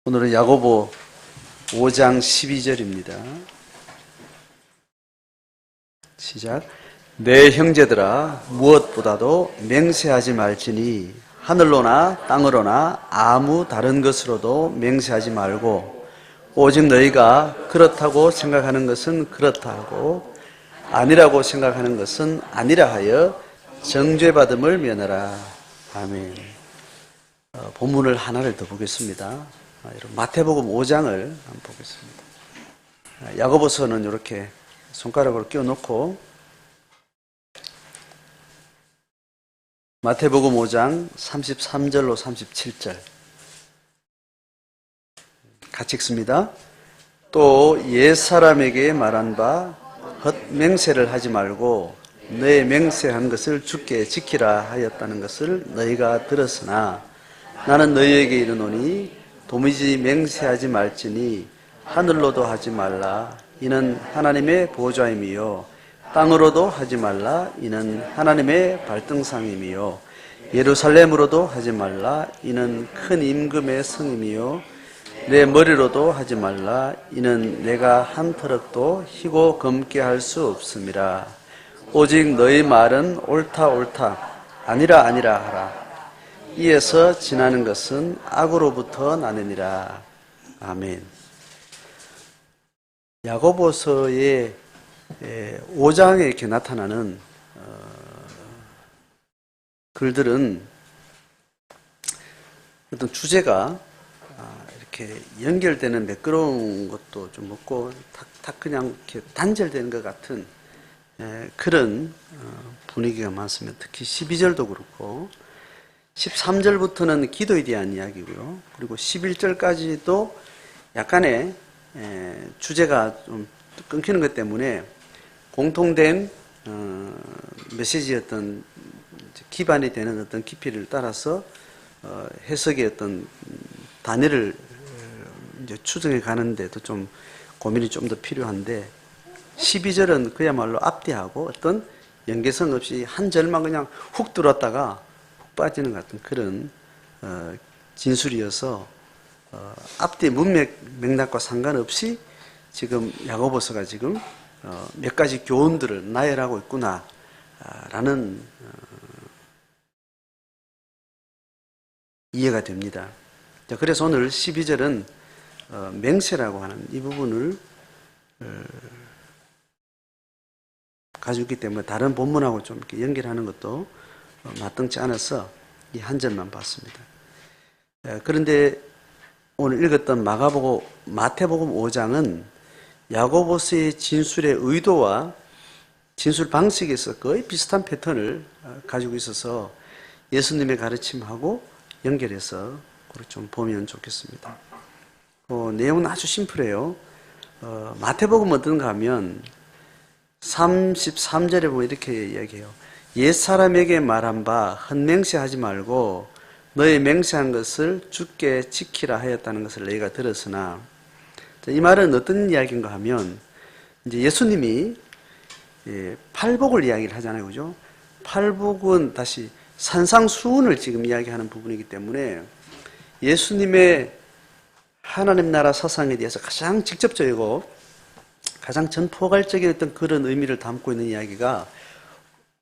오늘은 야고보 5장 12절입니다. 시작. 내 형제들아 무엇보다도 맹세하지 말지니 하늘로나 땅으로나 아무 다른 것으로도 맹세하지 말고 오직 너희가 그렇다고 생각하는 것은 그렇다 하고 아니라고 생각하는 것은 아니라 하여 정죄받음을 면하라. 아멘. 본문을 하나를 더 보겠습니다. 마태복음 5장을 한번 보겠습니다. 야고보서는 이렇게 손가락으로 끼워놓고 마태복음 5장 33절로 37절 같이 읽습니다. 또 옛사람에게 말한 바 헛맹세를 하지 말고 너의 맹세한 것을 주께 지키라 하였다는 것을 너희가 들었으나 나는 너희에게 이르노니 도무지 맹세하지 말지니 하늘로도 하지 말라 이는 하나님의 보좌임이요 땅으로도 하지 말라 이는 하나님의 발등상임이요 예루살렘으로도 하지 말라 이는 큰 임금의 성임이요 내 머리로도 하지 말라 이는 내가 한 터럭도 희고 검게 할 수 없음이라. 오직 너희 말은 옳다 옳다 아니라 아니라 하라. 이에서 지나는 것은 악으로부터 나느니라. 아멘. 야고보서의 5장에 이렇게 나타나는 글들은 어떤 주제가 이렇게 연결되는 매끄러운 것도 좀 없고 탁 그냥 이렇게 단절되는 것 같은 그런 분위기가 많습니다. 특히 12절도 그렇고 13절부터는 기도에 대한 이야기고요. 그리고 11절까지도 약간의 주제가 좀 끊기는 것 때문에 공통된 메시지였던 기반이 되는 어떤 깊이를 따라서 해석의 어떤 단위를 이제 추정해 가는데도 좀 고민이 좀 더 필요한데 12절은 그야말로 앞뒤하고 어떤 연계성 없이 한 절만 그냥 훅 들어왔다가 빠지는 것 같은 그런 진술이어서 앞뒤 문맥 맥락과 상관없이 지금 야고보서가 지금 몇 가지 교훈들을 나열하고 있구나라는 이해가 됩니다. 그래서 오늘 12절은 맹세라고 하는 이 부분을 가지고 있기 때문에 다른 본문하고 좀 이렇게 연결하는 것도 마땅치 않아서 이 한 절만 봤습니다. 그런데 오늘 읽었던 마태복음 5장은 야고보서의 진술의 의도와 진술 방식에서 거의 비슷한 패턴을 가지고 있어서 예수님의 가르침하고 연결해서 좀 보면 좋겠습니다. 내용은 아주 심플해요. 마태복음 어떤가 하면 33절에 보면 이렇게 이야기해요. 옛사람에게 말한 바 헛맹세하지 말고 너의 맹세한 것을 주께 지키라 하였다는 것을 너희가 들었으나, 이 말은 어떤 이야기인가 하면 이제 예수님이 팔복을 이야기를 하잖아요, 그죠? 팔복은 다시 산상수훈을 지금 이야기하는 부분이기 때문에 예수님의 하나님 나라 사상에 대해서 가장 직접적이고 가장 전포괄적인 어떤 그런 의미를 담고 있는 이야기가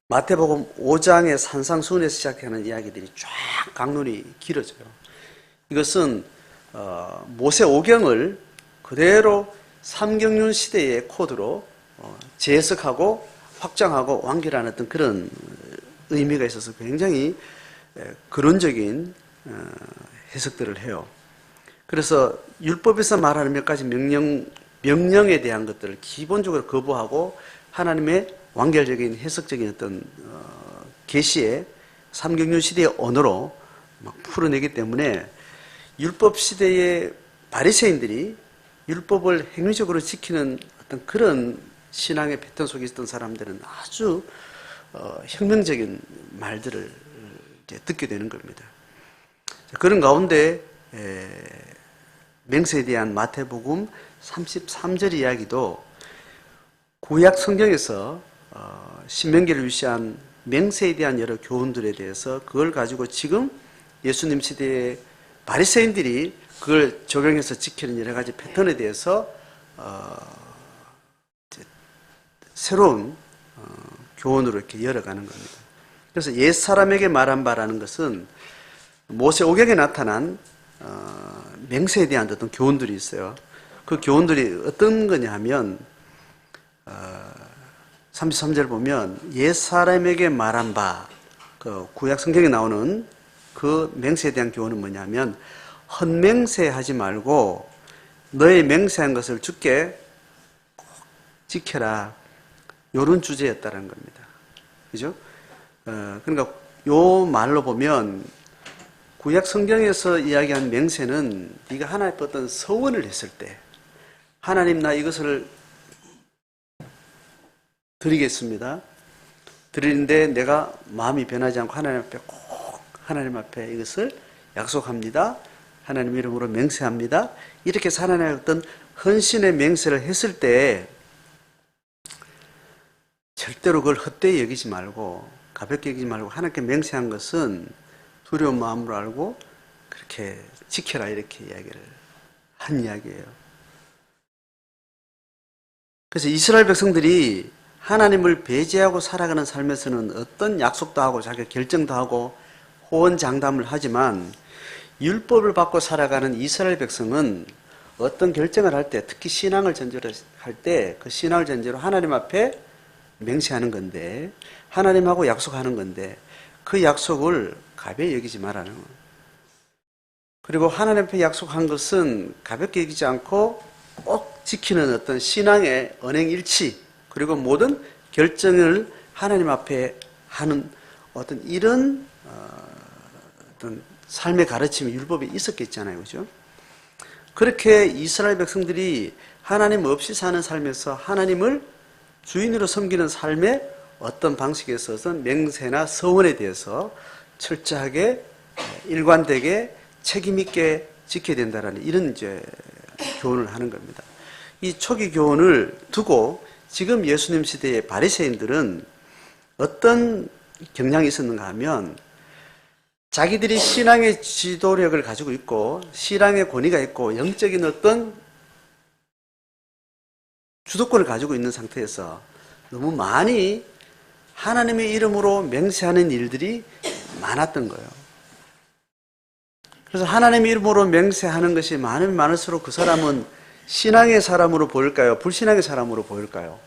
마태복음 5장의 산상수훈에서 시작하는 이야기들이 쫙 강론이 길어져요. 이것은 모세 오경을 그대로 삼경륜 시대의 코드로 재해석하고 확장하고 완결하는 어떤 그런 의미가 있어서 굉장히 근원적인 해석들을 해요. 그래서 율법에서 말하는 몇 가지 명령에 대한 것들을 기본적으로 거부하고 하나님의 완결적인 해석적인 어떤 계시의 삼경륜 시대의 언어로 막 풀어내기 때문에 율법 시대의 바리새인들이 율법을 행위적으로 지키는 어떤 그런 신앙의 패턴 속에 있던 사람들은 아주 혁명적인 말들을 이제 듣게 되는 겁니다. 그런 가운데 맹세에 대한 마태복음 33절 이야기도 구약 성경에서 신명기를 위시한 맹세에 대한 여러 교훈들에 대해서 그걸 가지고 지금 예수님 시대의 바리새인들이 그걸 적용해서 지키는 여러 가지 패턴에 대해서 새로운 교훈으로 이렇게 열어가는 겁니다. 그래서 옛사람에게 말한 바라는 것은 모세오경에 나타난 맹세에 대한 어떤 교훈들이 있어요. 그 교훈들이 어떤 거냐 하면 33절 보면 옛사람에게 말한 바, 그 구약 성경에 나오는 그 맹세에 대한 교훈은 뭐냐면 헛맹세하지 말고 너의 맹세한 것을 주께 지켜라. 이런 주제였다는 겁니다. 그죠? 그러니까 요 말로 보면 구약 성경에서 이야기한 맹세는 네가 하나님 앞에 어떤 서원을 했을 때 하나님 나 이것을 드리겠습니다. 드리는데 내가 마음이 변하지 않고 하나님 앞에 꼭 하나님 앞에 이것을 약속합니다. 하나님 이름으로 맹세합니다. 이렇게 하나님의 어떤 헌신의 맹세를 했을 때 절대로 그걸 헛되이 여기지 말고 가볍게 여기지 말고 하나님께 맹세한 것은 두려운 마음으로 알고 그렇게 지켜라 이렇게 이야기를 한 이야기예요. 그래서 이스라엘 백성들이 하나님을 배제하고 살아가는 삶에서는 어떤 약속도 하고 자기 결정도 하고 호언장담을 하지만 율법을 받고 살아가는 이스라엘 백성은 어떤 결정을 할 때 특히 신앙을 전제로 할 때 그 신앙을 전제로 하나님 앞에 맹세하는 건데 하나님하고 약속하는 건데 그 약속을 가벼이 여기지 말라는 거예요. 그리고 하나님 앞에 약속한 것은 가볍게 여기지 않고 꼭 지키는 어떤 신앙의 언행일치 그리고 모든 결정을 하나님 앞에 하는 어떤 이런 어떤 삶의 가르침이 율법에 있었겠잖아요. 그죠? 그렇게 이스라엘 백성들이 하나님 없이 사는 삶에서 하나님을 주인으로 섬기는 삶의 어떤 방식에 있어서 맹세나 서원에 대해서 철저하게 일관되게 책임있게 지켜야 된다라는 이런 이제 교훈을 하는 겁니다. 이 초기 교훈을 두고 지금 예수님 시대의 바리새인들은 어떤 경향이 있었는가 하면 자기들이 신앙의 지도력을 가지고 있고 신앙의 권위가 있고 영적인 어떤 주도권을 가지고 있는 상태에서 너무 많이 하나님의 이름으로 맹세하는 일들이 많았던 거예요. 그래서 하나님의 이름으로 맹세하는 것이 많으면 많을수록 그 사람은 신앙의 사람으로 보일까요? 불신앙의 사람으로 보일까요?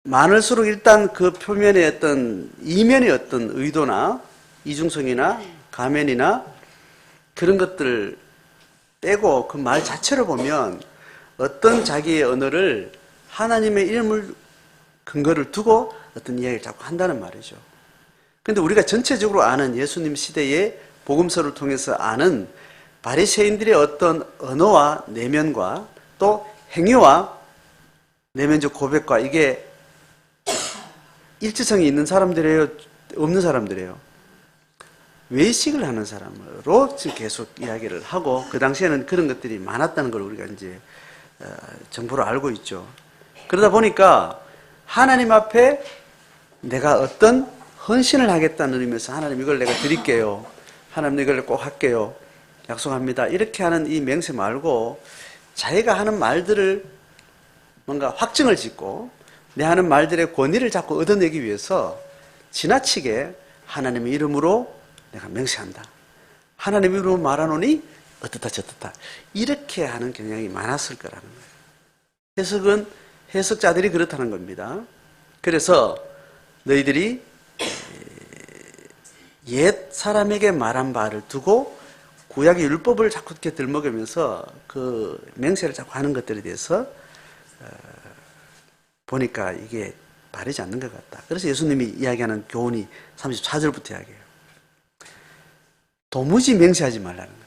많을수록 일단 그 표면의 어떤 이면의 어떤 의도나 이중성이나 가면이나 그런 것들을 빼고 그 말 자체를 보면 어떤 자기의 언어를 하나님의 이름을 근거를 두고 어떤 이야기를 자꾸 한다는 말이죠. 그런데 우리가 전체적으로 아는 예수님 시대의 복음서를 통해서 아는 바리새인들의 어떤 언어와 내면과 또 행위와 내면적 고백과 이게 일치성이 있는 사람들이에요? 없는 사람들이에요? 외식을 하는 사람으로 지금 계속 이야기를 하고 그 당시에는 그런 것들이 많았다는 걸 우리가 이제 정보로 알고 있죠. 그러다 보니까 하나님 앞에 내가 어떤 헌신을 하겠다는 의미에서 하나님 이걸 내가 드릴게요. 하나님 이걸 꼭 할게요. 약속합니다. 이렇게 하는 이 맹세 말고 자기가 하는 말들을 뭔가 확증을 짓고 내 하는 말들의 권위를 자꾸 얻어내기 위해서 지나치게 하나님의 이름으로 내가 맹세한다. 하나님의 이름으로 말하노니 어떻다 저떻다. 이렇게 하는 경향이 많았을 거라는 거예요. 해석자들이 그렇다는 겁니다. 그래서 너희들이 옛 사람에게 말한 바를 두고 구약의 율법을 자꾸 이렇게 들먹으면서 그 맹세를 자꾸 하는 것들에 대해서 보니까 이게 바르지 않는 것 같다. 그래서 예수님이 이야기하는 교훈이 34절부터 이야기해요. 도무지 맹세하지 말라는 거예요.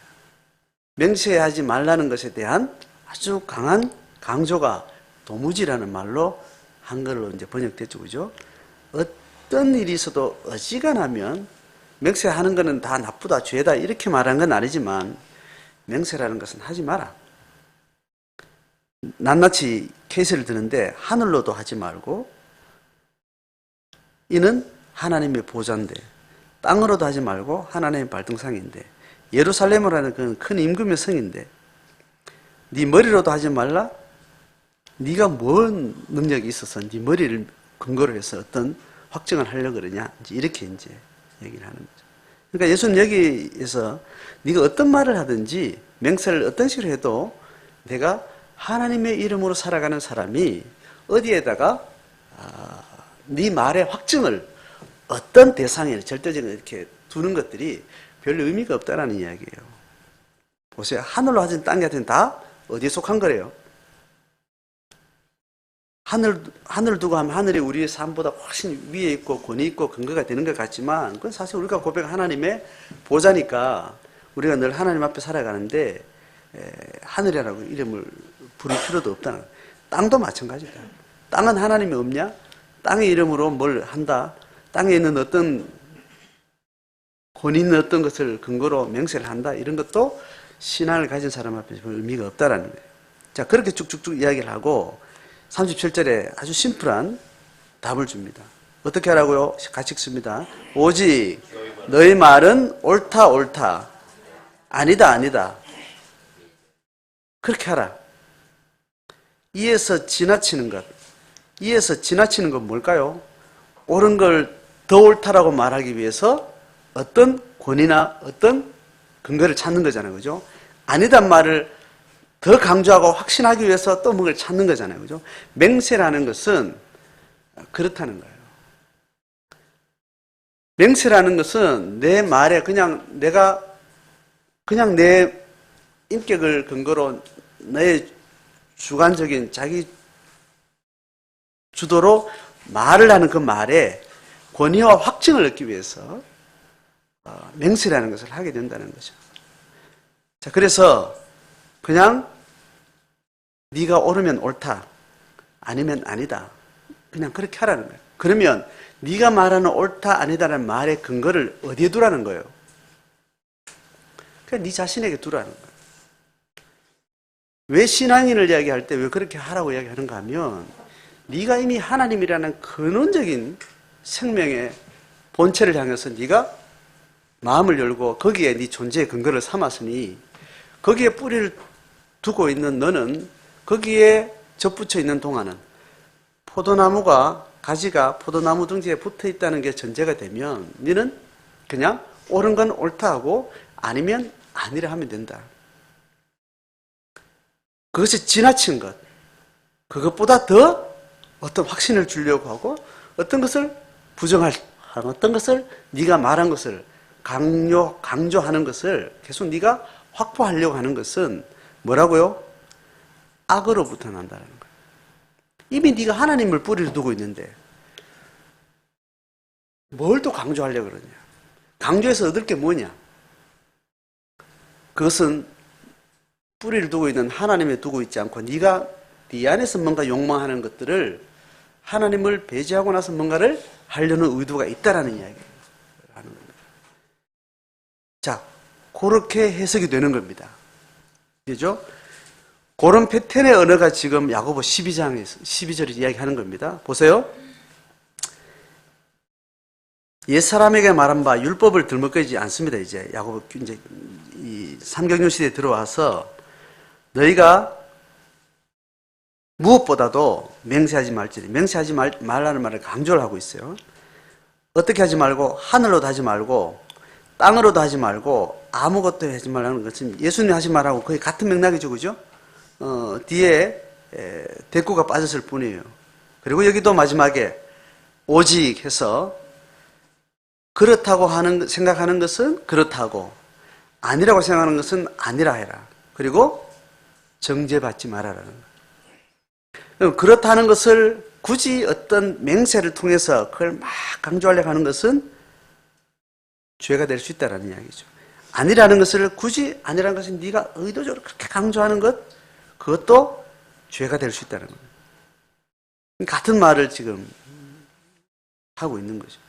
맹세하지 말라는 것에 대한 아주 강한 강조가 도무지라는 말로 한글로 이제 번역됐죠. 그죠? 어떤 일이 있어도 어지간하면 맹세하는 것은 다 나쁘다, 죄다 이렇게 말한 건 아니지만 맹세라는 것은 하지 마라. 낱낱이 케이스를 드는데 하늘로도 하지 말고 이는 하나님의 보좌인데 땅으로도 하지 말고 하나님의 발등상인데 예루살렘이라는 그건 큰 임금의 성인데 네 머리로도 하지 말라? 네가 뭔 능력이 있어서 네 머리를 근거로 해서 어떤 확정을 하려고 그러냐? 이렇게 이제 얘기를 하는 거죠. 그러니까 예수는 여기에서 네가 어떤 말을 하든지 맹세를 어떤 식으로 해도 내가 하나님의 이름으로 살아가는 사람이 어디에다가 네 말의 확증을 어떤 대상에 절대적으로 이렇게 두는 것들이 별 의미가 없다라는 이야기예요. 보세요. 하늘로 하든 땅에 하든 다 어디에 속한 거래요? 하늘 두고 하면 하늘이 우리의 삶보다 훨씬 위에 있고 권위 있고 근거가 되는 것 같지만 그건 사실 우리가 고백한 하나님의 보좌니까 우리가 늘 하나님 앞에 살아가는데 하늘이라고 이름을 부를 필요도 없다는 거예요. 땅도 마찬가지다. 땅은 하나님이 없냐? 땅의 이름으로 뭘 한다? 땅에 있는 어떤 권위 있는 어떤 것을 근거로 맹세를 한다? 이런 것도 신앙을 가진 사람 앞에 별 의미가 없다라는 거예요. 자, 그렇게 쭉쭉쭉 이야기를 하고 37절에 아주 심플한 답을 줍니다. 어떻게 하라고요? 같이 읽습니다. 오직 너희 말은 옳다 옳다 아니다 아니다 그렇게 하라. 이에서 지나치는 건 뭘까요? 옳은 걸 더 옳다라고 말하기 위해서 어떤 권위나 어떤 근거를 찾는 거잖아요. 그죠? 아니단 말을 더 강조하고 확신하기 위해서 또 뭔가를 찾는 거잖아요. 그죠? 맹세라는 것은 그렇다는 거예요. 맹세라는 것은 내 말에 그냥 내 인격을 근거로 내 주관적인 자기 주도로 말을 하는 그 말에 권위와 확증을 얻기 위해서 맹세라는 것을 하게 된다는 거죠. 자, 그래서 그냥 네가 옳으면 옳다, 아니면 아니다. 그냥 그렇게 하라는 거예요. 그러면 네가 말하는 옳다, 아니다라는 말의 근거를 어디에 두라는 거예요? 그냥 네 자신에게 두라는 거예요. 왜 신앙인을 이야기할 때 왜 그렇게 하라고 이야기하는가 하면 네가 이미 하나님이라는 근원적인 생명의 본체를 향해서 네가 마음을 열고 거기에 네 존재의 근거를 삼았으니 거기에 뿌리를 두고 있는 너는 거기에 접붙여 있는 동안은 포도나무가 가지가 포도나무 둥지에 붙어 있다는 게 전제가 되면 너는 그냥 옳은 건 옳다 하고 아니면 아니라 하면 된다. 그것이 지나친 것, 그것보다 더 어떤 확신을 주려고 하고 어떤 것을 부정할, 어떤 것을 네가 말한 것을 강조하는 것을 계속 네가 확보하려고 하는 것은 뭐라고요? 악으로부터 난다는 거예요. 이미 네가 하나님을 뿌리를 두고 있는데 뭘 또 강조하려고 그러냐? 강조해서 얻을 게 뭐냐? 그것은 뿌리를 두고 있는 하나님에 두고 있지 않고 네가 네 안에서 뭔가 욕망하는 것들을 하나님을 배제하고 나서 뭔가를 하려는 의도가 있다라는 이야기를 하는 겁니다. 자, 그렇게 해석이 되는 겁니다. 그죠? 그런 패턴의 언어가 지금 야고보 12장에서 12절에 이야기하는 겁니다. 보세요. 옛사람에게 말한 바 율법을 들먹거리지 않습니다. 이제 야고보 이제 이 삼경유 시대에 들어와서 너희가 무엇보다도 맹세하지 말라는 말을 강조를 하고 있어요. 어떻게 하지 말고 하늘로도 하지 말고 땅으로도 하지 말고 아무것도 하지 말라는 것은 예수님 하신 말하고 거의 같은 맥락이죠. 그죠? 뒤에 대꾸가 빠졌을 뿐이에요. 그리고 여기도 마지막에 오직 해서 그렇다고 생각하는 것은 그렇다고 아니라고 생각하는 것은 아니라 해라. 그리고 정죄받지 말아라는 거예요. 그렇다는 것을 굳이 어떤 맹세를 통해서 그걸 막 강조하려고 하는 것은 죄가 될 수 있다는 이야기죠. 아니라는 것을 굳이 아니라는 것은 네가 의도적으로 그렇게 강조하는 것 그것도 죄가 될 수 있다는 거예요. 같은 말을 지금 하고 있는 거죠.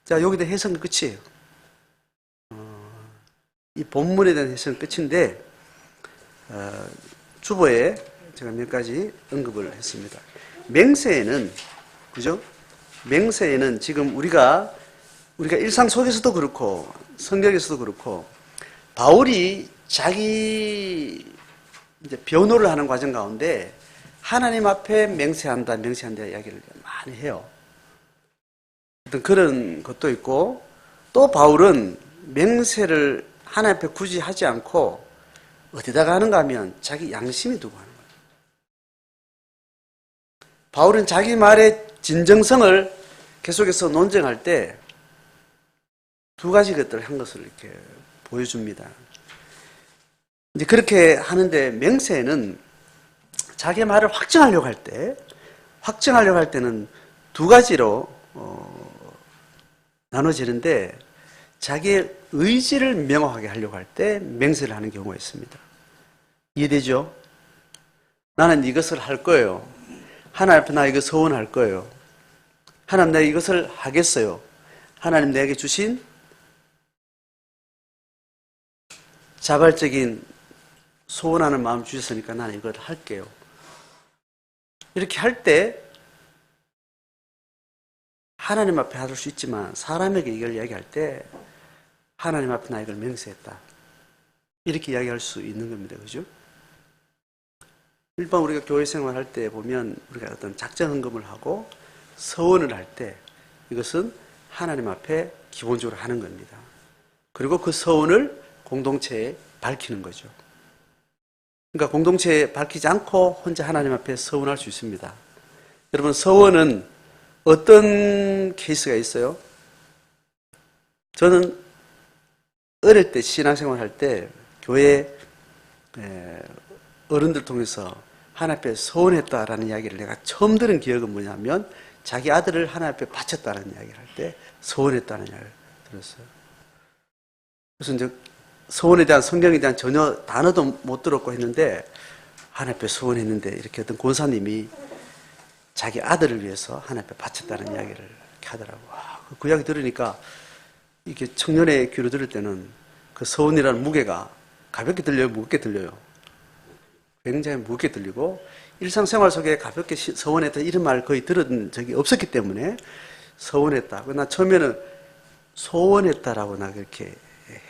자, 여기도 해석은 끝이에요. 이 본문에 대한 해석은 끝인데 주보에 제가 몇 가지 언급을 했습니다. 맹세에는 그죠? 맹세에는 지금 우리가 일상 속에서도 그렇고 성경에서도 그렇고 바울이 자기 이제 변호를 하는 과정 가운데 하나님 앞에 맹세한다 이야기를 많이 해요. 어떤 그런 것도 있고 또 바울은 맹세를 하나님 앞에 굳이 하지 않고 어디다가 하는가 하면 자기 양심이 두고 하는 거예요. 바울은 자기 말의 진정성을 계속해서 논쟁할 때 두 가지 것들을 한 것을 이렇게 보여줍니다. 이제 그렇게 하는데 맹세는 자기 말을 확증하려고 할 때는 두 가지로 나눠지는데 자기의 의지를 명확하게 하려고 할 때 맹세를 하는 경우가 있습니다. 이해되죠? 나는 이것을 할 거예요. 하나님 앞에 나 이거 서원할 거예요. 하나님 내가 이것을 하겠어요. 하나님 내게 주신 자발적인 소원하는 마음 주셨으니까 나는 이걸 할게요. 이렇게 할 때 하나님 앞에 할 수 있지만 사람에게 이걸 이야기할 때 하나님 앞에 나 이걸 맹세했다. 이렇게 이야기할 수 있는 겁니다. 그죠? 일반 우리가 교회 생활할 때 보면 우리가 어떤 작정 헌금을 하고 서원을 할 때 이것은 하나님 앞에 기본적으로 하는 겁니다. 그리고 그 서원을 공동체에 밝히는 거죠. 그러니까 공동체에 밝히지 않고 혼자 하나님 앞에 서원할 수 있습니다. 여러분 서원은 어떤 케이스가 있어요? 저는 어릴 때 신앙생활 할 때 교회 어른들 통해서 하나님 앞에 서원했다라는 이야기를 내가 처음 들은 기억은 뭐냐면 자기 아들을 하나님 앞에 바쳤다는 이야기를 할 때 서원했다는 이야기를 들었어요. 그래서 이제 서원에 대한 성경에 대한 전혀 단어도 못 들었고 했는데 하나님 앞에 서원했는데 이렇게 어떤 권사님이 자기 아들을 위해서 하나님 앞에 바쳤다는 이야기를 이렇게 하더라고요. 그 이야기 들으니까 이게 청년의 귀로 들을 때는 그 서원이라는 무게가 가볍게 들려요? 무겁게 들려요? 굉장히 무겁게 들리고 일상생활 속에 가볍게 서원했다 이런 말 거의 들은 적이 없었기 때문에 서원했다. 나 처음에는 소원했다라고 나 그렇게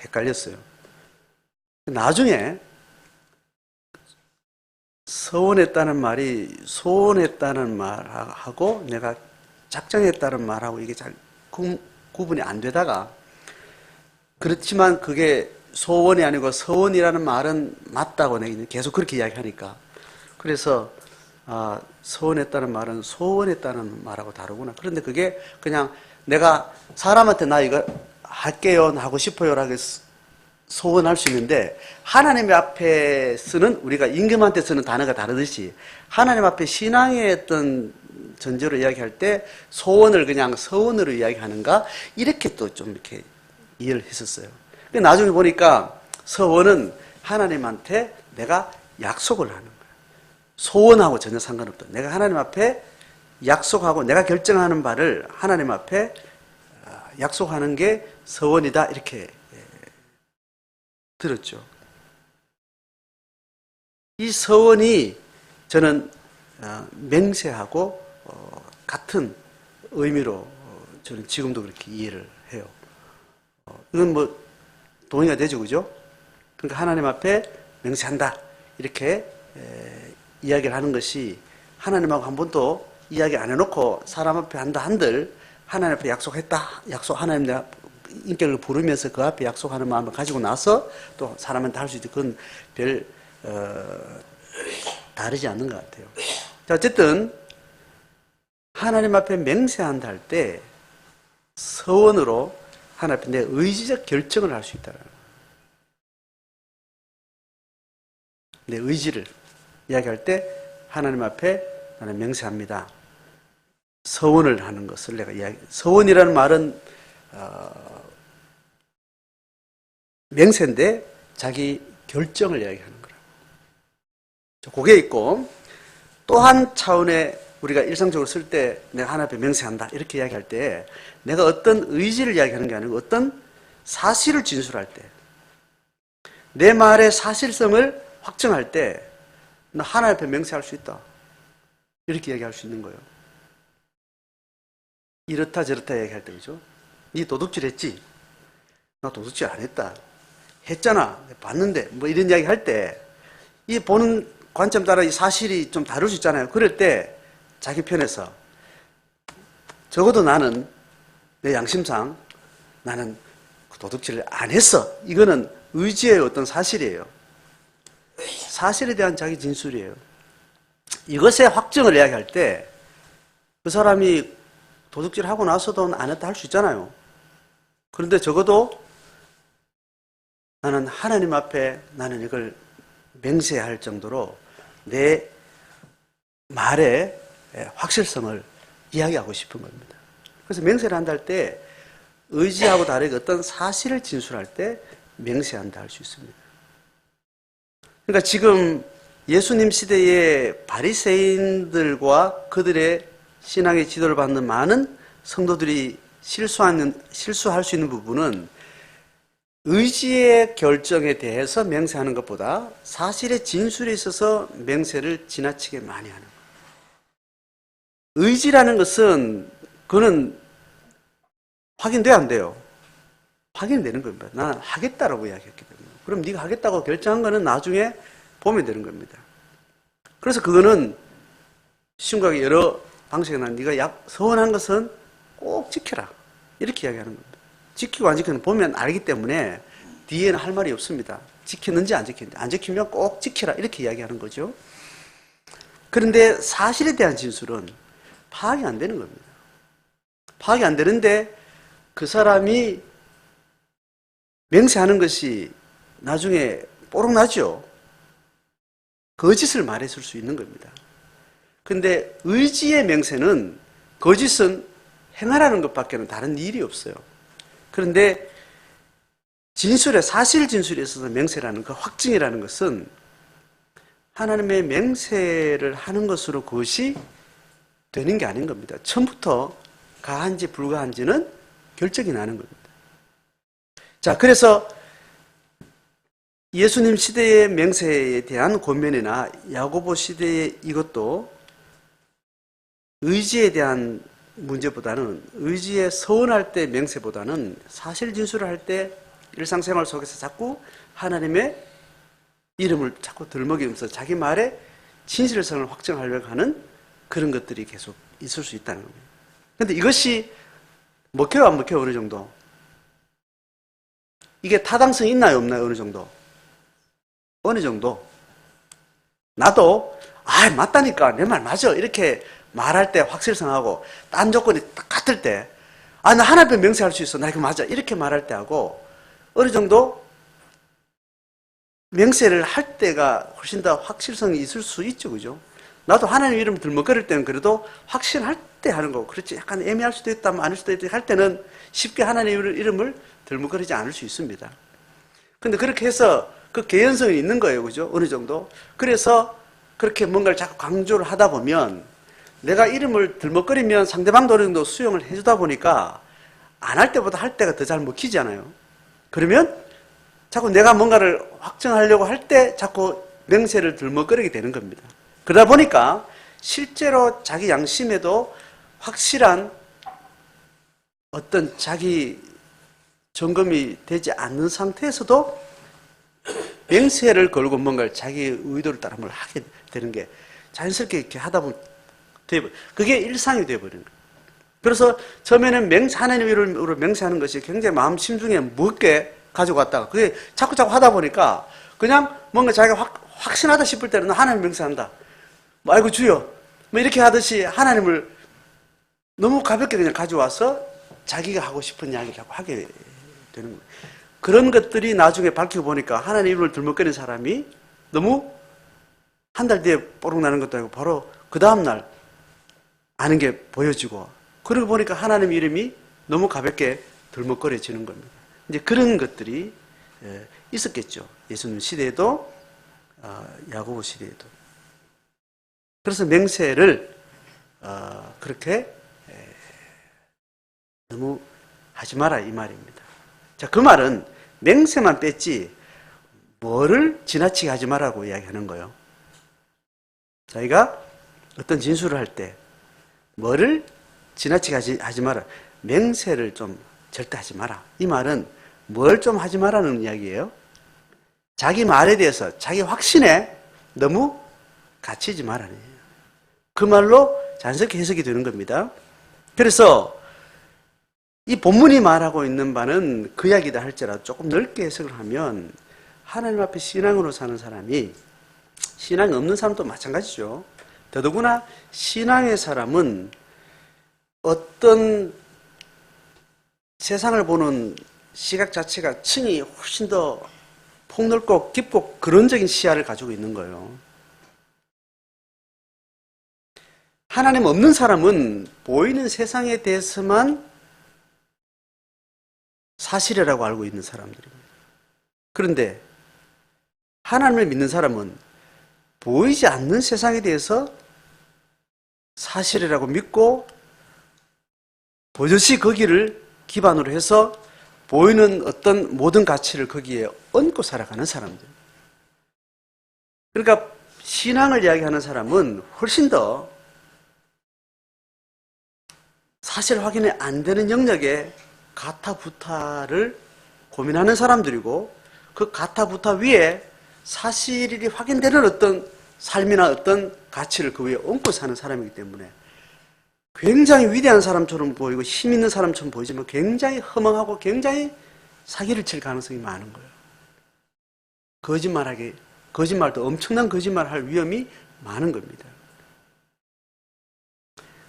헷갈렸어요. 나중에 서원했다는 말이 소원했다는 말하고 내가 작정했다는 말하고 이게 잘 구분이 안 되다가 그렇지만 그게 소원이 아니고 서원이라는 말은 맞다고 내가 계속 그렇게 이야기하니까 그래서 서원했다는 말은 소원했다는 말하고 다르구나. 그런데 그게 그냥 내가 사람한테 나 이거 할게요 하고 싶어요라고 소원할 수 있는데 하나님 앞에 쓰는 우리가 임금한테 쓰는 단어가 다르듯이 하나님 앞에 신앙의 어떤 전제로 이야기할 때 소원을 그냥 서원으로 이야기하는가 이렇게 또 좀 이렇게 이해를 했었어요. 나중에 보니까 서원은 하나님한테 내가 약속을 하는 거예요. 소원하고 전혀 상관없다. 내가 하나님 앞에 약속하고 내가 결정하는 바를 하나님 앞에 약속하는 게 서원이다 이렇게 들었죠. 이 서원이 저는 맹세하고 같은 의미로 저는 지금도 그렇게 이해를 해요. 이건 뭐 동의가 되죠, 그죠? 그러니까 하나님 앞에 맹세한다 이렇게 이야기를 하는 것이 하나님하고 한 번도 이야기 안 해놓고 사람 앞에 한다 한들 하나님 앞에 약속했다 하나님 내가 인격을 부르면서 그 앞에 약속하는 마음을 가지고 나서 또 사람한테 할 수 있지 그건 별 다르지 않는 것 같아요. 자, 어쨌든 하나님 앞에 맹세한다 할 때 서원으로 하나님 앞에 내 의지적 결정을 할 수 있다는 거예요. 내 의지를 이야기할 때 하나님 앞에 나는 맹세합니다. 서원을 하는 것을 내가 서원이라는 말은 맹세인데 자기 결정을 이야기하는 거라고. 그게 있고 또 한 차원의 우리가 일상적으로 쓸 때 내가 하나님 앞에 맹세한다 이렇게 이야기할 때 내가 어떤 의지를 이야기하는 게 아니고 어떤 사실을 진술할 때 내 말의 사실성을 확정할 때 나 하나님 앞에 맹세할 수 있다 이렇게 이야기할 수 있는 거예요. 이렇다 저렇다 이야기할 때 그죠? 네 도둑질 했지? 나 도둑질 안 했다. 했잖아. 봤는데. 뭐 이런 이야기 할 때, 이 보는 관점 따라 이 사실이 좀 다를 수 있잖아요. 그럴 때 자기 편에서 적어도 나는 내 양심상 나는 도둑질을 안 했어. 이거는 의지의 어떤 사실이에요. 사실에 대한 자기 진술이에요. 이것의 확증을 이야기할 때 그 사람이 도둑질하고 나서도 안 했다 할 수 있잖아요. 그런데 적어도 나는 하나님 앞에 나는 이걸 맹세할 정도로 내 말의 확실성을 이야기하고 싶은 겁니다. 그래서 맹세를 한다 할 때 의지하고 다르게 어떤 사실을 진술할 때 맹세한다 할 수 있습니다. 그러니까 지금 예수님 시대의 바리새인들과 그들의 신앙의 지도를 받는 많은 성도들이 실수할 수 있는 부분은 의지의 결정에 대해서 맹세하는 것보다 사실의 진술에 있어서 맹세를 지나치게 많이 하는 거예요. 의지라는 것은 그거는 확인돼야 안 돼요. 확인되는 겁니다. 나는 하겠다라고 이야기했기 때문에. 그럼 네가 하겠다고 결정한 거는 나중에 보면 되는 겁니다. 그래서 그거는 심각하게 여러 방식이 나는 네가 서원한 것은 꼭 지켜라. 이렇게 이야기하는 겁니다. 지키고 안 지키는 보면 알기 때문에 뒤에는 할 말이 없습니다. 지켰는지 안 지켰는지. 안 지키면 꼭 지켜라. 이렇게 이야기하는 거죠. 그런데 사실에 대한 진술은 파악이 안 되는 겁니다. 파악이 안 되는데 그 사람이 맹세하는 것이 나중에 뽀록나죠. 거짓을 말했을 수 있는 겁니다. 근데 의지의 맹세는 거짓은 행하라는 것밖에는 다른 일이 없어요. 그런데 진술에 사실 진술에 있어서 맹세라는 그 확증이라는 것은 하나님의 맹세를 하는 것으로 그것이 되는 게 아닌 겁니다. 처음부터 가한지 불가한지는 결정이 나는 겁니다. 자, 그래서 예수님 시대의 맹세에 대한 권면이나 야고보 시대의 이것도 의지에 대한 문제보다는 의지에 서원할 때 맹세보다는 사실 진술을 할 때 일상생활 속에서 자꾸 하나님의 이름을 자꾸 들먹이면서 자기 말의 진실성을 확정하려고 하는 그런 것들이 계속 있을 수 있다는 겁니다. 그런데 이것이 먹혀요, 안 먹혀요? 어느 정도? 이게 타당성이 있나요, 없나요? 어느 정도? 어느 정도? 나도 맞다니까 내 말 맞아 이렇게 말할 때 확실성하고 딴 조건이 딱 같을 때 나 하나님 앞에 맹세할 수 있어 나 이거 맞아 이렇게 말할 때하고 어느 정도 맹세를 할 때가 훨씬 더 확실성이 있을 수 있죠, 그죠? 나도 하나님 이름 들먹거릴 때는 그래도 확신할 때 하는 거고, 그렇지 약간 애매할 수도 있다 아닐 수도 있다 할 때는 쉽게 하나님 이름을 들먹거리지 않을 수 있습니다. 근데 그렇게 해서 그 개연성이 있는 거예요, 그죠? 어느 정도. 그래서 그렇게 뭔가를 자꾸 강조를 하다 보면 내가 이름을 들먹거리면 상대방도 어느 정도 수용을 해주다 보니까 안 할 때보다 할 때가 더 잘 먹히잖아요. 그러면 자꾸 내가 뭔가를 확정하려고 할 때 자꾸 맹세를 들먹거리게 되는 겁니다. 그러다 보니까 실제로 자기 양심에도 확실한 어떤 자기 점검이 되지 않는 상태에서도 맹세를 걸고 뭔가를 자기 의도를 따라 뭘 하게 되는 게 자연스럽게 이렇게 하다 보면 그게 일상이 되어버리는 거예요. 그래서 처음에는 하나님 이름으로 맹세하는 것이 굉장히 마음 심중에 무겁게 가지고 왔다가 그게 자꾸 하다 보니까 그냥 뭔가 자기가 확신하다 싶을 때는 하나님 맹세한다. 아이고 주여 뭐 이렇게 하듯이 하나님을 너무 가볍게 그냥 가져와서 자기가 하고 싶은 이야기를 자꾸 하게 되는 거예요. 그런 것들이 나중에 밝히고 보니까 하나님 이름을 들먹거리는 사람이 너무 한 달 뒤에 뽀록 나는 것도 아니고 바로 그 다음날 아는 게 보여지고 그러고 보니까 하나님 이름이 너무 가볍게 들먹거려지는 겁니다. 이제 그런 것들이 있었겠죠. 예수님 시대에도 야고보 시대에도. 그래서 맹세를 그렇게 너무 하지 마라 이 말입니다. 자, 그 말은 맹세만 뺐지 뭐를 지나치게 하지 말라고 이야기하는 거예요. 자기가 어떤 진술을 할 때 뭐를 지나치게 하지 마라. 맹세를 좀 절대 하지 마라. 이 말은 뭘 좀 하지 말라는 이야기예요? 자기 말에 대해서, 자기 확신에 너무 갇히지 말라는 얘기예요. 그 말로 자연스럽게 해석이 되는 겁니다. 그래서 이 본문이 말하고 있는 바는 그 이야기다 할지라도 조금 넓게 해석을 하면 하나님 앞에 신앙으로 사는 사람이 신앙이 없는 사람도 마찬가지죠. 더더구나 신앙의 사람은 어떤 세상을 보는 시각 자체가 층이 훨씬 더 폭넓고 깊고 근원적인 시야를 가지고 있는 거예요. 하나님 없는 사람은 보이는 세상에 대해서만 사실이라고 알고 있는 사람들입니다. 그런데 하나님을 믿는 사람은 보이지 않는 세상에 대해서 사실이라고 믿고 버젓이 거기를 기반으로 해서 보이는 어떤 모든 가치를 거기에 얹고 살아가는 사람들. 그러니까 신앙을 이야기하는 사람은 훨씬 더 사실 확인이 안 되는 영역에 가타부타를 고민하는 사람들이고 그 가타부타 위에 사실이 확인되는 어떤 삶이나 어떤 가치를 그 위에 얹고 사는 사람이기 때문에 굉장히 위대한 사람처럼 보이고 힘 있는 사람처럼 보이지만 굉장히 허망하고 굉장히 사기를 칠 가능성이 많은 거예요. 거짓말도 엄청난 거짓말을 할 위험이 많은 겁니다.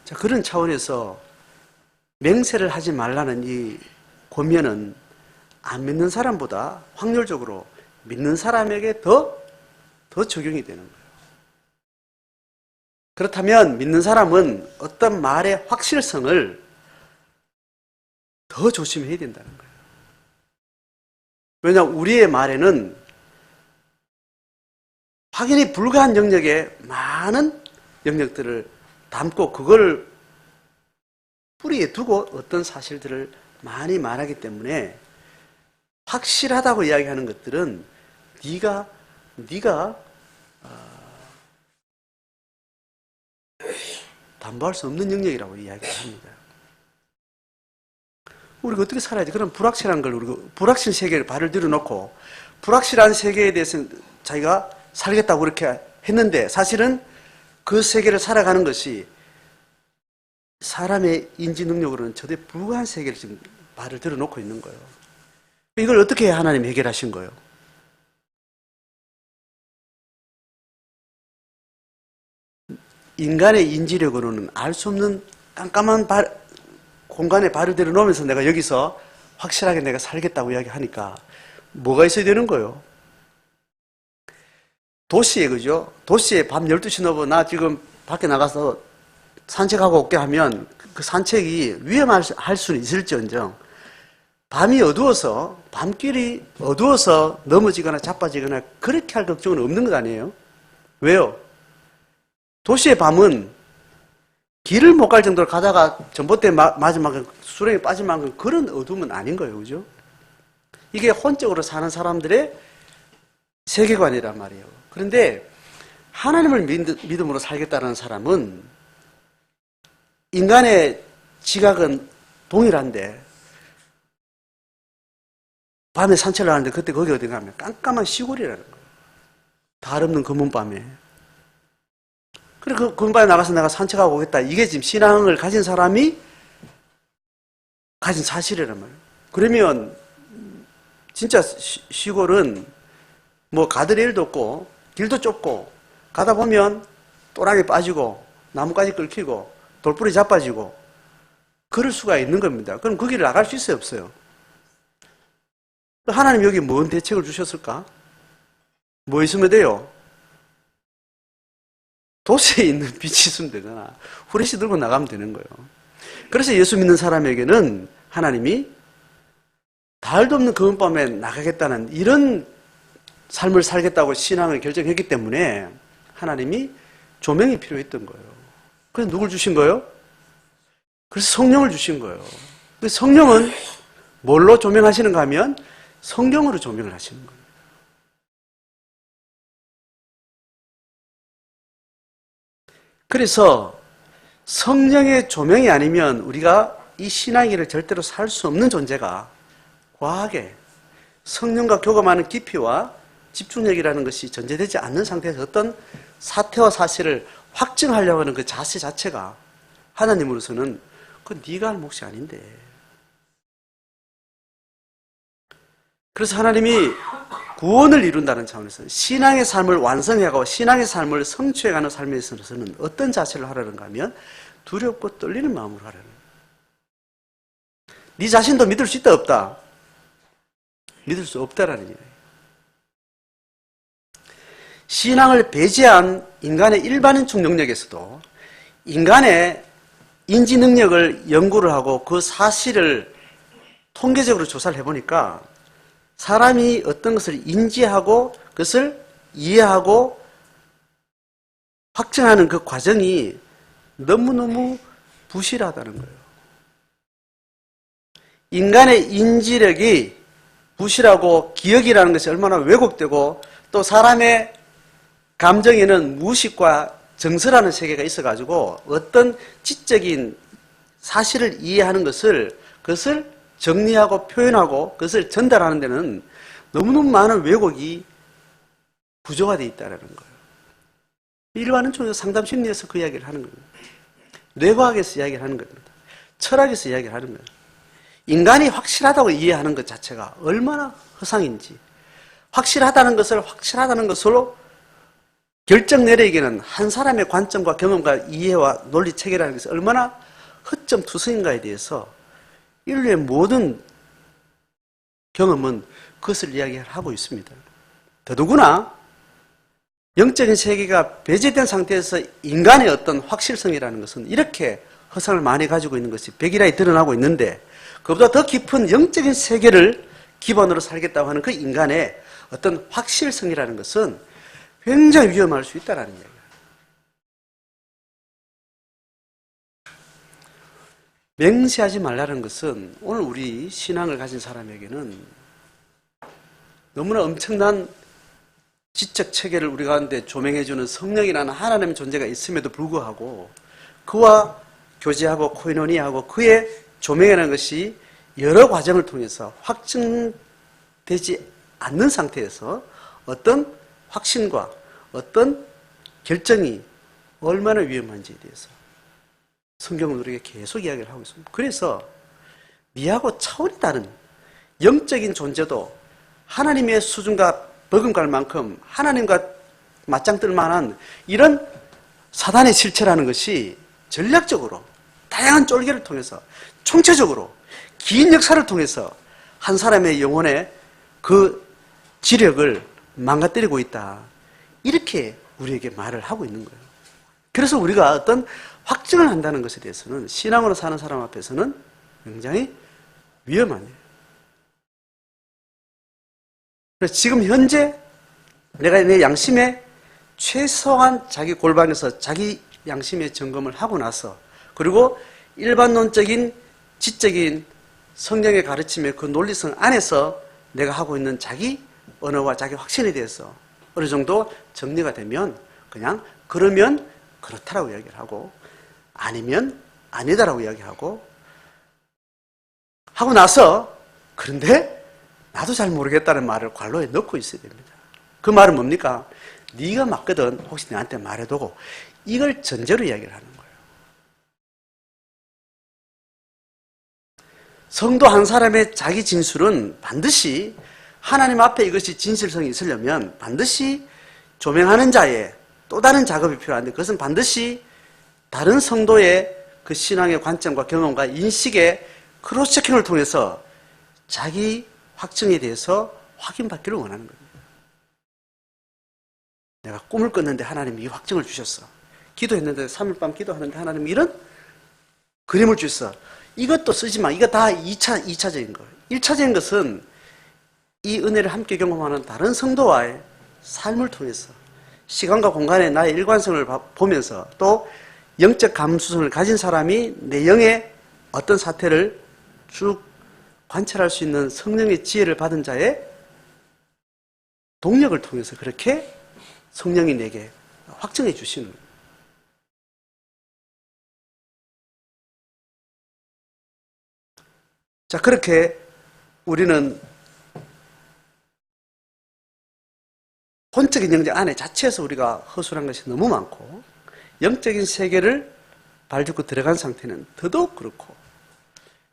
자, 그런 차원에서 맹세를 하지 말라는 이 권면은 안 믿는 사람보다 확률적으로 믿는 사람에게 더 적용이 되는 거예요. 그렇다면 믿는 사람은 어떤 말의 확실성을 더 조심해야 된다는 거예요. 왜냐하면 우리의 말에는 확인이 불가한 영역에 많은 영역들을 담고 그걸 뿌리에 두고 어떤 사실들을 많이 말하기 때문에 확실하다고 이야기하는 것들은 네가 담보할 수 없는 영역이라고 이야기합니다. 우리가 어떻게 살아야지? 그럼 불확실한 걸 우리가 불확실 세계를 발을 들여놓고 불확실한 세계에 대해서 자기가 살겠다고 그렇게 했는데 사실은 그 세계를 살아가는 것이 사람의 인지 능력으로는 절대 불가한 세계를 지금 발을 들여놓고 있는 거예요. 이걸 어떻게 하나님이 해결하신 거예요? 인간의 인지력으로는 알 수 없는 깜깜한 공간에 발을 들여놓으면서 내가 여기서 확실하게 내가 살겠다고 이야기하니까 뭐가 있어야 되는 거예요? 도시에, 그죠? 도시에 밤 12시 넘어 나 지금 밖에 나가서 산책하고 올게 하면 그 산책이 위험할 수는 있을지언정 밤이 어두워서 밤길이 어두워서 넘어지거나 자빠지거나 그렇게 할 걱정은 없는 것 아니에요? 왜요? 도시의 밤은 길을 못 갈 정도로 가다가 전봇대 맞은 만큼 수렁에 빠진 만큼 그런 어둠은 아닌 거예요. 그죠? 이게 혼적으로 사는 사람들의 세계관이란 말이에요. 그런데 하나님을 믿음으로 살겠다는 사람은 인간의 지각은 동일한데 밤에 산책을 하는데 그때 거기 어딘가 하면 깜깜한 시골이라는 거예요. 달 없는 검은 밤에. 그래, 그 검은 밤에 나가서 내가 산책하고 오겠다. 이게 지금 신앙을 가진 사람이 가진 사실이란 말이에요. 그러면 진짜 시골은 뭐 가드레일도 없고 길도 좁고 가다 보면 또랑이 빠지고 나뭇가지 긁히고 돌뿌리 자빠지고 그럴 수가 있는 겁니다. 그럼 거기를 나갈 수 있어요, 없어요? 하나님 여기 뭔 대책을 주셨을까? 뭐 있으면 돼요? 도시에 있는 빛이 있으면 되잖아. 후레쉬 들고 나가면 되는 거예요. 그래서 예수 믿는 사람에게는 하나님이 달도 없는 검은 밤에 나가겠다는 이런 삶을 살겠다고 신앙을 결정했기 때문에 하나님이 조명이 필요했던 거예요. 그래서 누굴 주신 거예요? 그래서 성령을 주신 거예요. 그래서 성령은 뭘로 조명하시는가 하면 성경으로 조명을 하시는 거예요. 그래서 성령의 조명이 아니면 우리가 이 신앙의 길을 절대로 살 수 없는 존재가 과하게 성령과 교감하는 깊이와 집중력이라는 것이 전제되지 않는 상태에서 어떤 사태와 사실을 확증하려고 하는 그 자세 자체가 하나님으로서는 그건 네가 할 몫이 아닌데. 그래서 하나님이 구원을 이룬다는 차원에서 신앙의 삶을 완성해가고 신앙의 삶을 성취해가는 삶에 있어서는 어떤 자세를 하라는가 하면 두렵고 떨리는 마음으로 하라는 거예요. 네 자신도 믿을 수 있다 없다? 믿을 수 없다라는 얘기예요. 신앙을 배제한 인간의 일반인적 능력에서도 인간의 인지 능력을 연구를 하고 그 사실을 통계적으로 조사를 해보니까 사람이 어떤 것을 인지하고 그것을 이해하고 확증하는 그 과정이 너무너무 부실하다는 거예요. 인간의 인지력이 부실하고 기억이라는 것이 얼마나 왜곡되고 또 사람의 감정에는 무의식과 정서라는 세계가 있어가지고 어떤 지적인 사실을 이해하는 그것을 정리하고 표현하고 그것을 전달하는 데는 너무너무 많은 왜곡이 부조가 되어 있다는 거예요. 일반은적으로 상담 심리에서 그 이야기를 하는 겁니다. 뇌과학에서 이야기를 하는 겁니다. 철학에서 이야기를 하는 거예요. 인간이 확실하다고 이해하는 것 자체가 얼마나 허상인지, 확실하다는 것으로 결정 내리기에는 한 사람의 관점과 경험과 이해와 논리 체계라는 것이 얼마나 허점투성인가에 대해서 인류의 모든 경험은 그것을 이야기하고 있습니다. 더더구나 영적인 세계가 배제된 상태에서 인간의 어떤 확실성이라는 것은 이렇게 허상을 많이 가지고 있는 것이 백일하에 드러나고 있는데 그보다 더 깊은 영적인 세계를 기반으로 살겠다고 하는 그 인간의 어떤 확실성이라는 것은 굉장히 위험할 수 있다는 얘기예요. 맹세하지 말라는 것은 오늘 우리 신앙을 가진 사람에게는 너무나 엄청난 지적 체계를 우리 가운데 조명해주는 성령이라는 하나님의 존재가 있음에도 불구하고 그와 교제하고 코이노니하고 그의 조명이라는 것이 여러 과정을 통해서 확증되지 않는 상태에서 어떤 확신과 어떤 결정이 얼마나 위험한지에 대해서 성경은 우리에게 계속 이야기를 하고 있습니다. 그래서 니하고 차원이 다른 영적인 존재도 하나님의 수준과 버금갈 만큼 하나님과 맞짱 뜰 만한 이런 사단의 실체라는 것이 전략적으로 다양한 쫄개를 통해서 총체적으로 긴 역사를 통해서 한 사람의 영혼의 그 지력을 망가뜨리고 있다. 이렇게 우리에게 말을 하고 있는 거예요. 그래서 우리가 어떤 확증을 한다는 것에 대해서는 신앙으로 사는 사람 앞에서는 굉장히 위험한 일이에요. 그래서 지금 현재 내가 내 양심에 최소한 자기 골방에서 자기 양심의 점검을 하고 나서 그리고 일반론적인 지적인 성경의 가르침의 그 논리성 안에서 내가 하고 있는 자기 언어와 자기 확신에 대해서 어느 정도 정리가 되면 그냥 그러면 그렇다라고 이야기를 하고 아니면 아니다라고 이야기하고 하고 나서 그런데 나도 잘 모르겠다는 말을 관로에 넣고 있어야 됩니다. 그 말은 뭡니까? 네가 맞거든 혹시 나한테 말해두고 이걸 전제로 이야기를 하는 거예요. 성도 한 사람의 자기 진술은 반드시 하나님 앞에 이것이 진실성이 있으려면 반드시 조명하는 자의 또 다른 작업이 필요한데 그것은 반드시 다른 성도의 그 신앙의 관점과 경험과 인식의 크로스 체킹을 통해서 자기 확증에 대해서 확인받기를 원하는 겁니다. 내가 꿈을 꿨는데 하나님이 이 확증을 주셨어. 기도했는데 3일 밤 기도하는데 하나님이 이런 그림을 주셨어. 이것도 쓰지 마. 이거 다 2차적인 거예요. 1차적인 것은 이 은혜를 함께 경험하는 다른 성도와의 삶을 통해서 시간과 공간의 나의 일관성을 보면서 또 영적 감수성을 가진 사람이 내 영의 어떤 사태를 쭉 관찰할 수 있는 성령의 지혜를 받은 자의 동력을 통해서 그렇게 성령이 내게 확증해 주시는 거예요. 자, 그렇게 우리는 본적인 영적 안에 자체에서 우리가 허술한 것이 너무 많고 영적인 세계를 발딛고 들어간 상태는 더더욱 그렇고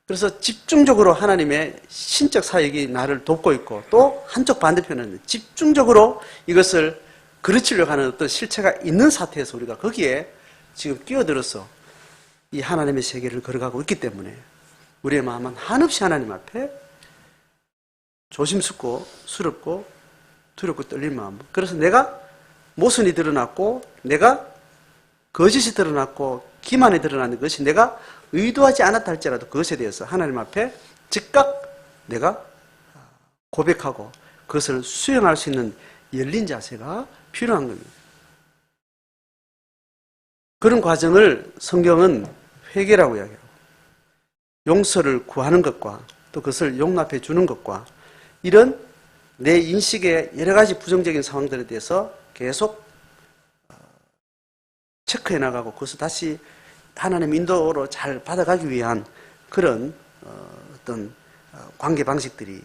그래서 집중적으로 하나님의 신적 사역이 나를 돕고 있고 또 한쪽 반대편은 집중적으로 이것을 그르치려고 하는 어떤 실체가 있는 사태에서 우리가 거기에 지금 끼어들어서 이 하나님의 세계를 걸어가고 있기 때문에 우리의 마음은 한없이 하나님 앞에 조심스럽고 수렵고 두렵고 떨린 마음. 그래서 내가 모순이 드러났고 내가 거짓이 드러났고 기만이 드러나는 것이 내가 의도하지 않았다 할지라도 그것에 대해서 하나님 앞에 즉각 내가 고백하고 그것을 수용할 수 있는 열린 자세가 필요한 겁니다. 그런 과정을 성경은 회개라고 이야기하고 용서를 구하는 것과 또 그것을 용납해 주는 것과 이런 내 인식의 여러 가지 부정적인 상황들에 대해서 계속 체크해 나가고 그것을 다시 하나님 인도로 잘 받아가기 위한 그런 어떤 관계 방식들이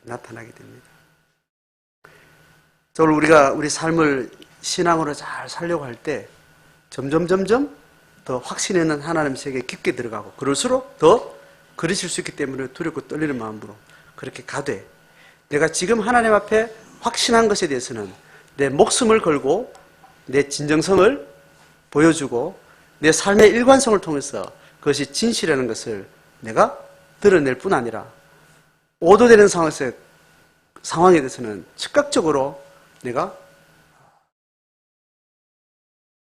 나타나게 됩니다. 오늘 우리가 우리 삶을 신앙으로 잘 살려고 할 때 점점 더 확신 있는 하나님 세계에 깊게 들어가고 그럴수록 더 그러실 수 있기 때문에 두렵고 떨리는 마음으로 그렇게 가되 내가 지금 하나님 앞에 확신한 것에 대해서는 내 목숨을 걸고 내 진정성을 보여주고 내 삶의 일관성을 통해서 그것이 진실이라는 것을 내가 드러낼 뿐 아니라 오도되는 상황에 대해서는 즉각적으로 내가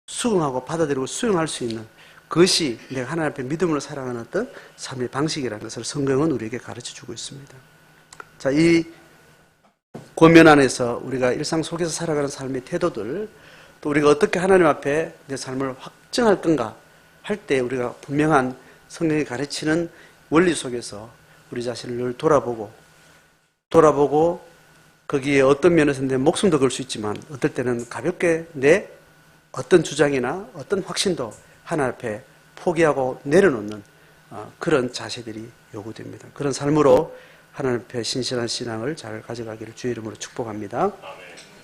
수긍하고 받아들이고 수용할 수 있는 그것이 내가 하나님 앞에 믿음으로 살아가는 어떤 삶의 방식이라는 것을 성경은 우리에게 가르쳐주고 있습니다. 자, 이 권면 안에서 우리가 일상 속에서 살아가는 삶의 태도들 또 우리가 어떻게 하나님 앞에 내 삶을 확정할 건가 할 때 우리가 분명한 성경이 가르치는 원리 속에서 우리 자신을 늘 돌아보고 거기에 어떤 면에서 내 목숨도 걸 수 있지만 어떨 때는 가볍게 내 어떤 주장이나 어떤 확신도 하나님 앞에 포기하고 내려놓는 그런 자세들이 요구됩니다. 그런 삶으로 하나님 앞에 신실한 신앙을 잘 가져가기를 주의 이름으로 축복합니다. 아멘.